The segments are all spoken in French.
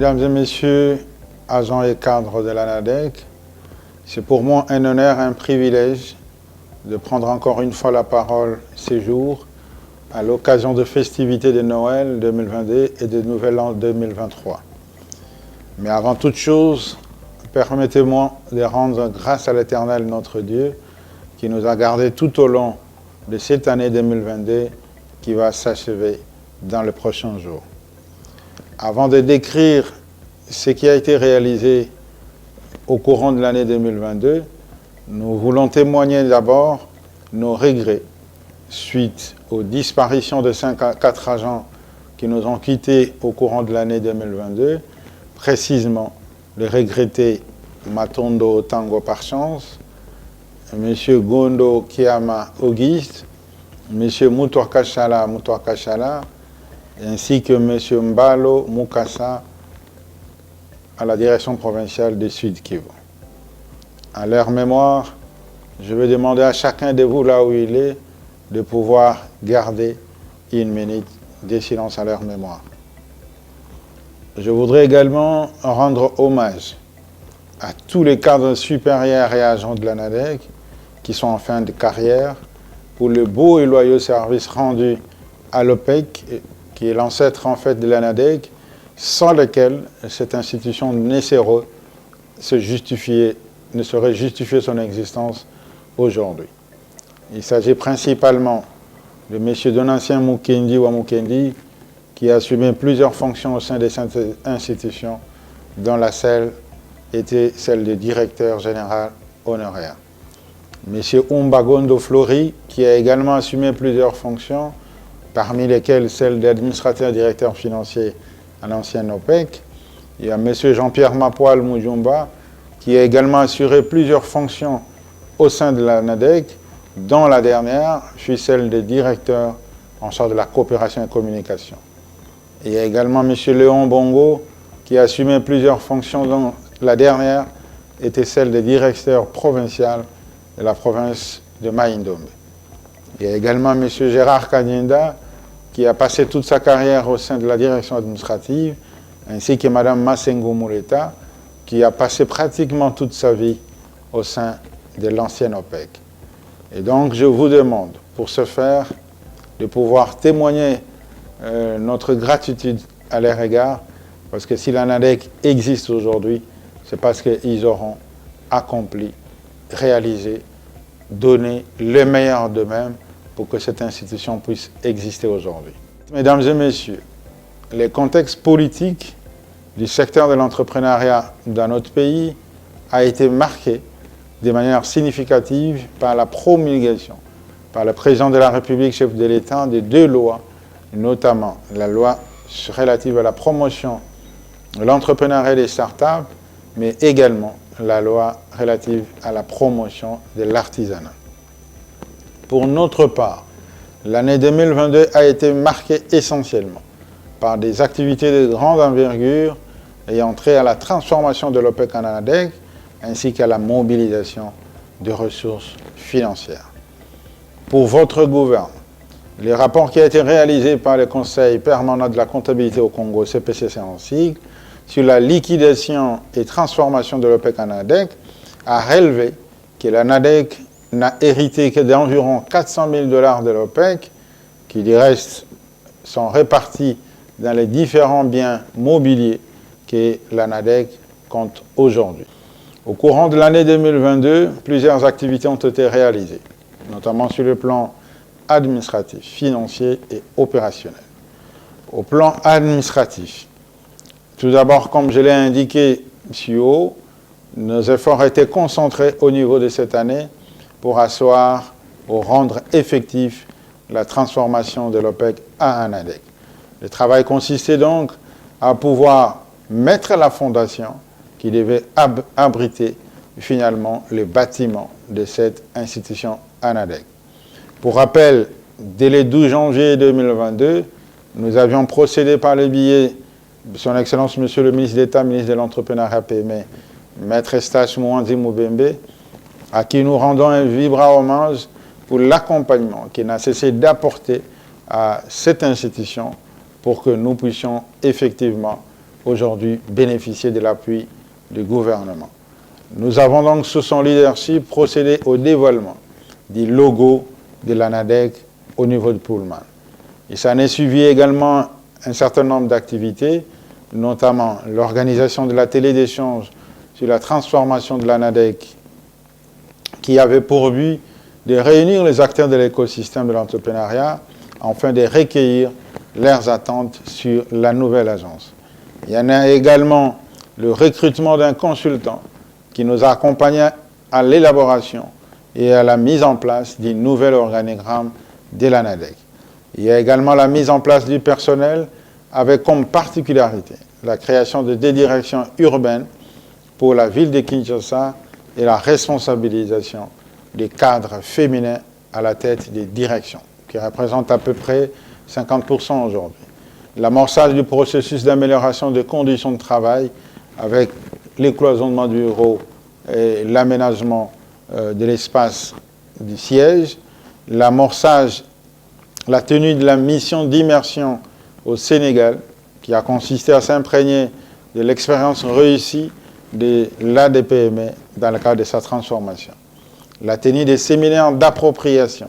Mesdames et messieurs, agents et cadres de l'ANADEC, c'est pour moi un honneur et un privilège de prendre encore une fois la parole ces jours à l'occasion de festivités de Noël 2022 et de Nouvel An 2023. Mais avant toute chose, permettez-moi de rendre grâce à l'Éternel notre Dieu qui nous a gardés tout au long de cette année 2022 qui va s'achever dans les prochains jours. Avant de décrire ce qui a été réalisé au courant de l'année 2022, nous voulons témoigner d'abord nos regrets suite aux disparitions de 4 agents qui nous ont quittés au courant de l'année 2022, précisément le regretté Matondo Tango Parchance, M. Gondo Kiama Auguste, M. Mutwakashala Mutwakashala, ainsi que M. Mbalo Mukasa à la direction provinciale du Sud Kivu. À leur mémoire, je vais demander à chacun de vous, là où il est, de pouvoir garder une minute de silence à leur mémoire. Je voudrais également rendre hommage à tous les cadres supérieurs et agents de l'ANADEC qui sont en fin de carrière pour le beau et loyaux service rendu à l'OPEC, qui est l'ancêtre en fait de l'ANADEC, sans lequel cette institution ne saurait justifier son existence aujourd'hui. Il s'agit principalement de M. Donatien Mukendi Wamukendi, qui a assumé plusieurs fonctions au sein de cette institution, dont la seule était celle de directeur général honoraire. M. Umbagondo Flori, qui a également assumé plusieurs fonctions, parmi lesquelles celle d'administrateur directeur financier à l'ancienne OPEC. Il y a M. Jean-Pierre Mapoal Mujumba, qui a également assuré plusieurs fonctions au sein de l'ANADEC, dont la dernière fut celle de directeur en charge de la coopération et communication. Il y a également M. Léon Bongo, qui a assumé plusieurs fonctions, dont la dernière était celle de directeur provincial de la province de Mai-Ndombe. Il y a également M. Gérard Kanyenda, qui a passé toute sa carrière au sein de la direction administrative, ainsi que Mme Masengo Mouleta, qui a passé pratiquement toute sa vie au sein de l'ancienne OPEC. Et donc, je vous demande, pour ce faire, de pouvoir témoigner notre gratitude à leur égard, parce que si l'ANADEC existe aujourd'hui, c'est parce qu'ils auront accompli, réalisé, donné le meilleur d'eux-mêmes pour que cette institution puisse exister aujourd'hui. Mesdames et messieurs, le contexte politique du secteur de l'entrepreneuriat dans notre pays a été marqué de manière significative par la promulgation par le président de la République, chef de l'État, de 2 lois, notamment la loi relative à la promotion de l'entrepreneuriat et des startups, mais également la loi relative à la promotion de l'artisanat. Pour notre part, l'année 2022 a été marquée essentiellement par des activités de grande envergure ayant trait à la transformation de l'OPEC en ANADEC, ainsi qu'à la mobilisation de ressources financières. Pour votre gouvernement, les rapports qui ont été réalisés par le Conseil permanent de la comptabilité au Congo, CPCC en sigle, sur la liquidation et transformation de l'OPEC en ANADEC, a relevé que l'ANADEC n'a hérité que d'environ 400 000 $ de l'OPEC, qui du reste sont répartis dans les différents biens mobiliers que l'ANADEC compte aujourd'hui. Au courant de l'année 2022, plusieurs activités ont été réalisées, notamment sur le plan administratif, financier et opérationnel. Au plan administratif, tout d'abord, comme je l'ai indiqué si haut, nos efforts étaient concentrés au niveau de cette année pour asseoir ou rendre effectif la transformation de l'OPEC à ANADEC. Le travail consistait donc à pouvoir mettre la fondation qui devait abriter finalement le bâtiment de cette institution ANADEC. Pour rappel, dès le 12 janvier 2022, nous avions procédé par le biais de son Excellence Monsieur le ministre d'État, ministre de l'Entrepreneuriat PME, Maître Eustache Mouanzi Moubembe, à qui nous rendons un vibrant hommage pour l'accompagnement qu'il n'a cessé d'apporter à cette institution pour que nous puissions effectivement aujourd'hui bénéficier de l'appui du gouvernement. Nous avons donc, sous son leadership, procédé au dévoilement du logo de l'ANADEC au niveau de Pullman. Il s'en est suivi également un certain nombre d'activités, notamment l'organisation de la télé d'échange sur la transformation de l'ANADEC, qui avait pour but de réunir les acteurs de l'écosystème de l'entrepreneuriat afin de recueillir leurs attentes sur la nouvelle agence. Il y en a également le recrutement d'un consultant qui nous a accompagnés à l'élaboration et à la mise en place du nouvel organigramme de l'ANADEC. Il y a également la mise en place du personnel avec comme particularité la création de deux directions urbaines pour la ville de Kinshasa et la responsabilisation des cadres féminins à la tête des directions, qui représentent à peu près 50% aujourd'hui. L'amorçage du processus d'amélioration des conditions de travail avec les cloisonnements du bureau et l'aménagement de l'espace du siège, l'amorçage, la tenue de la mission d'immersion au Sénégal, qui a consisté à s'imprégner de l'expérience réussie de l'ADPME dans le cadre de sa transformation. La tenue des séminaires d'appropriation,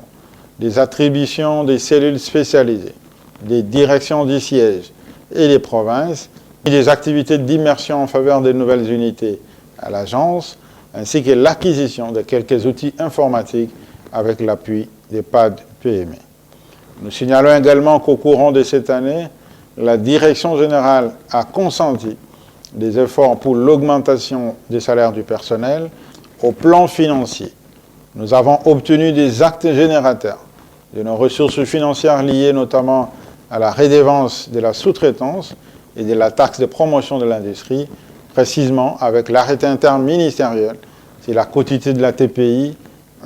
des attributions des cellules spécialisées, des directions du siège et des provinces, et des activités d'immersion en faveur des nouvelles unités à l'agence, ainsi que l'acquisition de quelques outils informatiques avec l'appui des PAD-PME. Nous signalons également qu'au courant de cette année, la Direction générale a consenti des efforts pour l'augmentation des salaires du personnel. Au plan financier, nous avons obtenu des actes générateurs de nos ressources financières liées notamment à la redevance de la sous-traitance et de la taxe de promotion de l'industrie, précisément avec l'arrêté interministériel sur la quotité de la TPI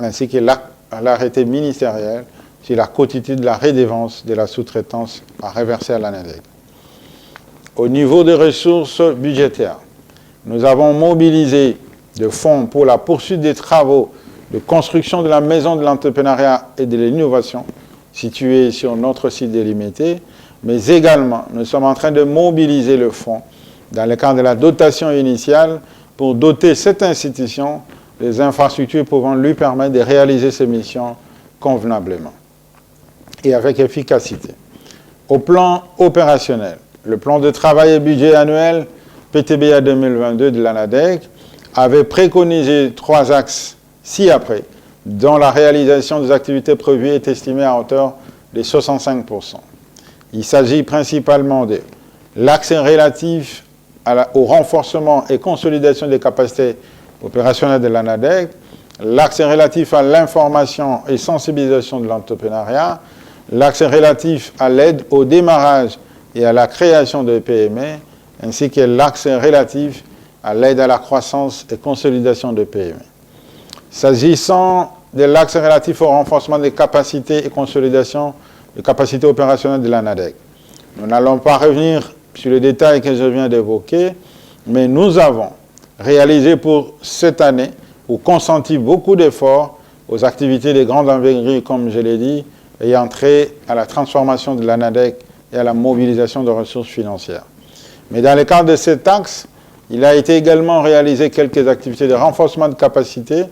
ainsi que l'arrêté ministériel sur la quotité de la redevance de la sous-traitance à reverser à l'ANADEC. Au niveau des ressources budgétaires, nous avons mobilisé des fonds pour la poursuite des travaux de construction de la maison de l'entrepreneuriat et de l'innovation située sur notre site délimité, mais également nous sommes en train de mobiliser le fonds dans le cadre de la dotation initiale pour doter cette institution des infrastructures pouvant lui permettre de réaliser ses missions convenablement et avec efficacité. Au plan opérationnel, le plan de travail et budget annuel PTBA 2022 de l'ANADEC avait préconisé 3 axes ci-après, dont la réalisation des activités prévues est estimée à hauteur de 65%. Il s'agit principalement de l'axe relatif au renforcement et consolidation des capacités opérationnelles de l'ANADEC, l'axe relatif à l'information et sensibilisation de l'entrepreneuriat, l'axe relatif à l'aide au démarrage et à la création de PME, ainsi que l'axe relatif à l'aide à la croissance et consolidation de PME. S'agissant de l'axe relatif au renforcement des capacités et consolidation des capacités opérationnelles de l'ANADEC, nous n'allons pas revenir sur les détails que je viens d'évoquer, mais nous avons réalisé pour cette année ou consenti beaucoup d'efforts aux activités de grande envergure, comme je l'ai dit, ayant trait à la transformation de l'ANADEC et à la mobilisation de ressources financières. Mais dans le cadre de cet axe, il a été également réalisé quelques activités de renforcement de capacité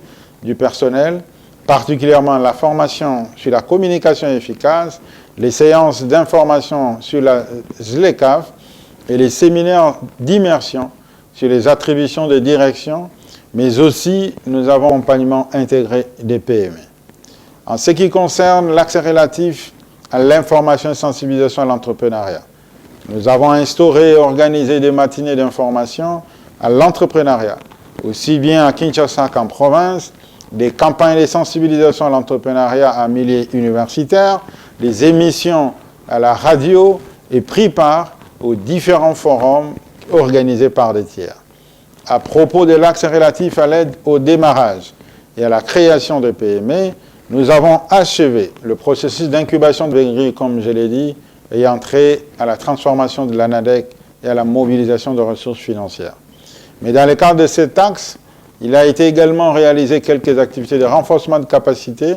du personnel, particulièrement la formation sur la communication efficace, les séances d'information sur la ZLECAF et les séminaires d'immersion sur les attributions de direction, mais aussi nous avons accompagnement intégré des PME. En ce qui concerne l'axe relatif à l'information et sensibilisation à l'entrepreneuriat, nous avons instauré et organisé des matinées d'information à l'entrepreneuriat, aussi bien à Kinshasa qu'en province, des campagnes de sensibilisation à l'entrepreneuriat en milieu universitaire, des émissions à la radio et pris part aux différents forums organisés par des tiers. À propos de l'axe relatif à l'aide au démarrage et à la création de PME, nous avons achevé le processus d'incubation de l'entreprise, comme je l'ai dit, ayant trait à la transformation de l'ANADEC et à la mobilisation de ressources financières. Mais dans le cadre de cet axe, il a été également réalisé quelques activités de renforcement de capacité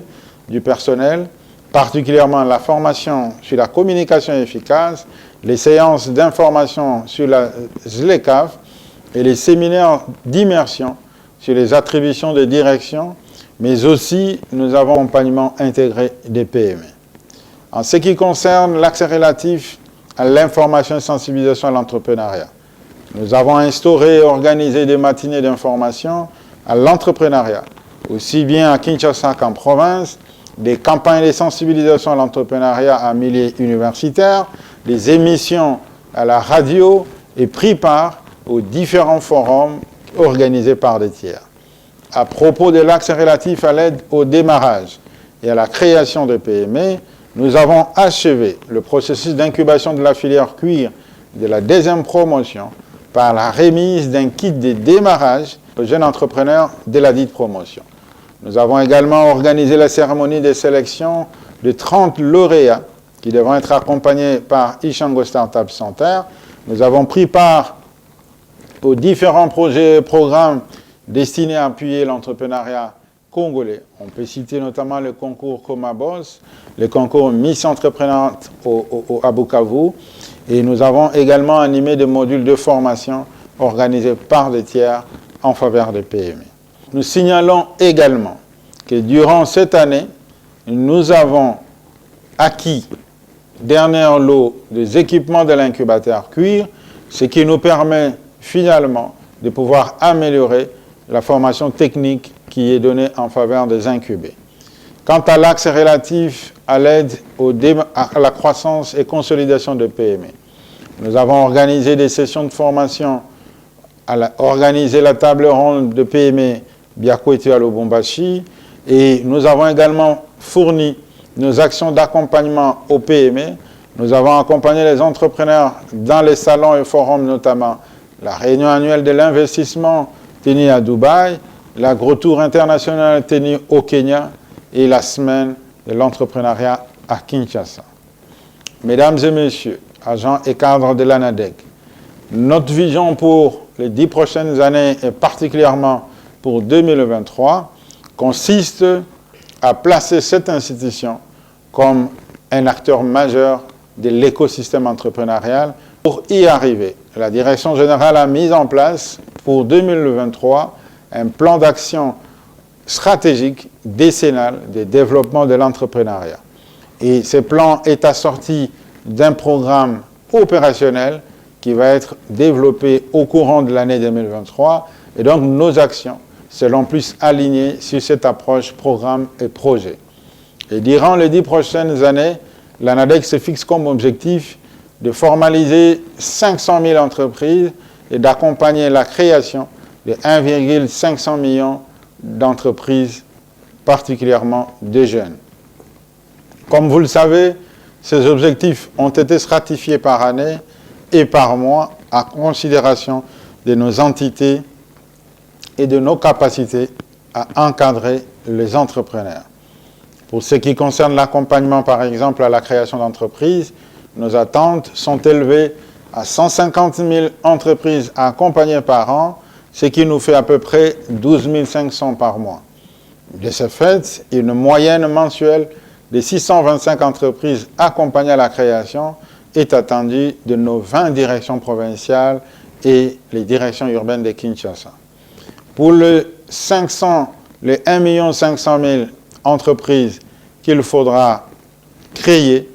du personnel, particulièrement la formation sur la communication efficace, les séances d'information sur la ZLECAf et les séminaires d'immersion sur les attributions de direction, mais aussi nous avons l'accompagnement intégré des PME. En ce qui concerne l'accès relatif à l'information et sensibilisation à l'entrepreneuriat, nous avons instauré et organisé des matinées d'information à l'entrepreneuriat, aussi bien à Kinshasa qu'en province, des campagnes de sensibilisation à l'entrepreneuriat en milieu universitaire, des émissions à la radio et pris part aux différents forums organisés par des tiers. À propos de l'axe relatif à l'aide au démarrage et à la création de PME, nous avons achevé le processus d'incubation de la filière cuir de la deuxième promotion par la remise d'un kit de démarrage aux jeunes entrepreneurs de la dite promotion. Nous avons également organisé la cérémonie de sélection de 30 lauréats qui devront être accompagnés par Ishango Startup Center. Nous avons pris part aux différents projets et programmes destinés à appuyer l'entrepreneuriat congolais. On peut citer notamment le concours Comabos, le concours Miss Entreprenante à Bukavu, et nous avons également animé des modules de formation organisés par des tiers en faveur des PME. Nous signalons également que durant cette année, nous avons acquis dernier lot des équipements de l'incubateur cuir, ce qui nous permet finalement de pouvoir améliorer la formation technique qui est donnée en faveur des incubés. Quant à l'axe relatif à l'aide à la croissance et consolidation de PME, nous avons organisé des sessions de formation, organisé la table ronde de PME Biakwete à Lubumbashi, et nous avons également fourni nos actions d'accompagnement aux PME. Nous avons accompagné les entrepreneurs dans les salons et forums, notamment la réunion annuelle de l'investissement tenue à Dubaï, l'Agrotour international tenu au Kenya et la semaine de l'entrepreneuriat à Kinshasa. Mesdames et messieurs, agents et cadres de l'ANADEC, notre vision pour les 10 prochaines années et particulièrement pour 2023 consiste à placer cette institution comme un acteur majeur de l'écosystème entrepreneurial. Pour y arriver, la Direction générale a mis en place pour 2023 un plan d'action stratégique décennal de développement de l'entrepreneuriat. Et ce plan est assorti d'un programme opérationnel qui va être développé au courant de l'année 2023. Et donc nos actions seront plus alignées sur cette approche programme et projet. Et durant les 10 prochaines années, l'ANADEC se fixe comme objectif de formaliser 500 000 entreprises et d'accompagner la création de 1,5 million d'entreprises, particulièrement des jeunes. Comme vous le savez, ces objectifs ont été stratifiés par année et par mois à considération de nos entités et de nos capacités à encadrer les entrepreneurs. Pour ce qui concerne l'accompagnement, par exemple, à la création d'entreprises, nos attentes sont élevées à 150 000 entreprises à accompagner par an, ce qui nous fait à peu près 12 500 par mois. De ce fait, une moyenne mensuelle de 625 entreprises accompagnées à la création est attendue de nos 20 directions provinciales et les directions urbaines de Kinshasa. Pour les 1 500 000 entreprises qu'il faudra créer,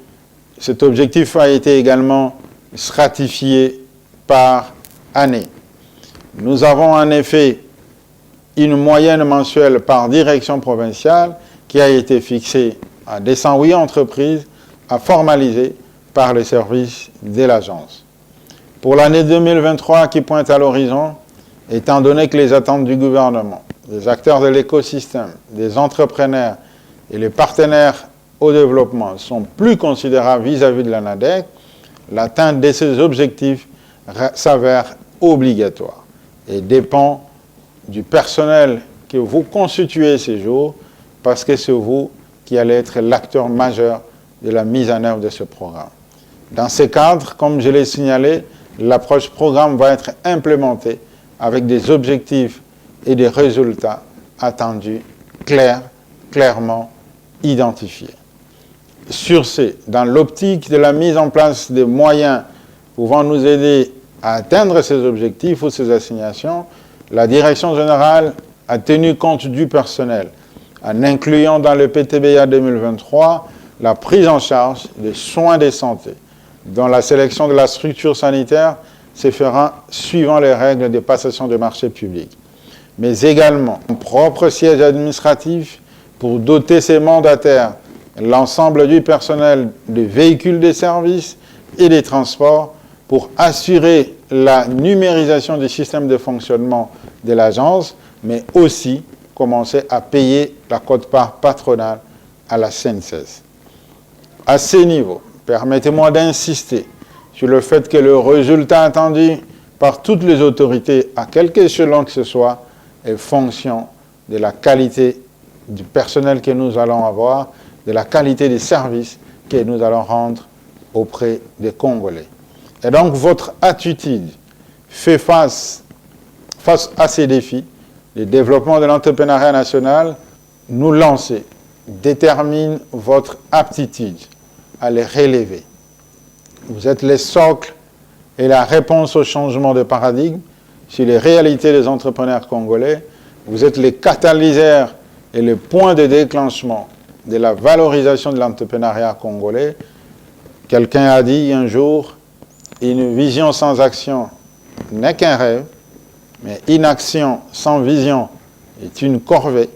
cet objectif a été également stratifié par année. Nous avons en effet une moyenne mensuelle par direction provinciale qui a été fixée à 208 entreprises à formaliser par les services de l'agence. Pour l'année 2023 qui pointe à l'horizon, étant donné que les attentes du gouvernement, des acteurs de l'écosystème, des entrepreneurs et les partenaires au développement sont plus considérables vis-à-vis de l'ANADEC, l'atteinte de ces objectifs s'avère obligatoire et dépend du personnel que vous constituez ces jours, parce que c'est vous qui allez être l'acteur majeur de la mise en œuvre de ce programme. Dans ce cadre, comme je l'ai signalé, l'approche programme va être implémentée avec des objectifs et des résultats attendus clairement identifiés. Sur ce, dans l'optique de la mise en place des moyens pouvant nous aider à atteindre ces objectifs ou ces assignations, la Direction générale a tenu compte du personnel en incluant dans le PTBA 2023 la prise en charge des soins de santé, dont la sélection de la structure sanitaire se fera suivant les règles de passation de marché public, mais également un propre siège administratif pour doter ses mandataires, l'ensemble du personnel de véhicules de services et des transports pour assurer la numérisation du système de fonctionnement de l'agence, mais aussi commencer à payer la quote-part patronale à la CNCES. À ce niveau, permettez-moi d'insister sur le fait que le résultat attendu par toutes les autorités, à quelque échelon que ce soit, est fonction de la qualité du personnel que nous allons avoir, de la qualité des services que nous allons rendre auprès des Congolais. Et donc, votre attitude fait face à ces défis. Le développement de l'entrepreneuriat national, nous lancer, détermine votre aptitude à les relever. Vous êtes les socles et la réponse au changement de paradigme sur les réalités des entrepreneurs congolais. Vous êtes les catalyseurs et le point de déclenchement de la valorisation de l'entrepreneuriat congolais. Quelqu'un a dit un jour, une vision sans action n'est qu'un rêve, mais inaction sans vision est une corvée,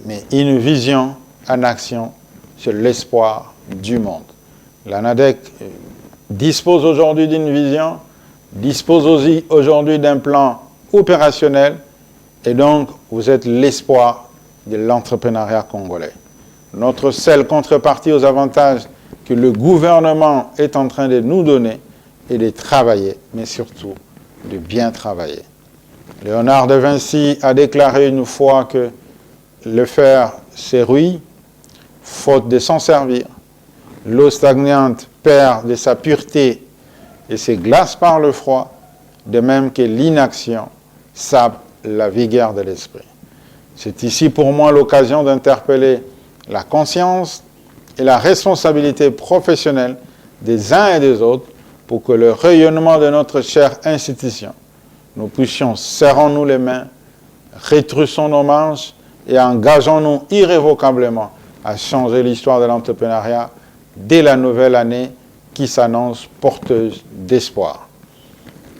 mais une vision en action, c'est l'espoir du monde. L'ANADEC dispose aujourd'hui d'une vision, dispose aussi aujourd'hui d'un plan opérationnel, et donc vous êtes l'espoir de l'entrepreneuriat congolais. Notre seule contrepartie aux avantages que le gouvernement est en train de nous donner est de travailler, mais surtout de bien travailler. Léonard de Vinci a déclaré une fois que le fer s'érouille, faute de s'en servir. L'eau stagnante perd de sa pureté et se glace par le froid, de même que l'inaction sape la vigueur de l'esprit. C'est ici pour moi l'occasion d'interpeller la conscience et la responsabilité professionnelle des uns et des autres pour que le rayonnement de notre chère institution, nous puissions, serrons-nous les mains, retroussons nos manches et engageons-nous irrévocablement à changer l'histoire de l'entrepreneuriat dès la nouvelle année qui s'annonce porteuse d'espoir.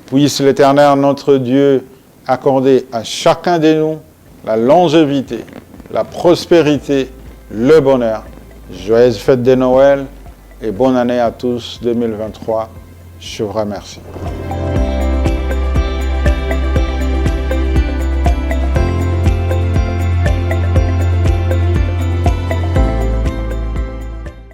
Puisse l'Éternel, notre Dieu, accorder à chacun de nous la longévité, la prospérité, le bonheur. Joyeuse fête de Noël et bonne année à tous 2023. Je vous remercie.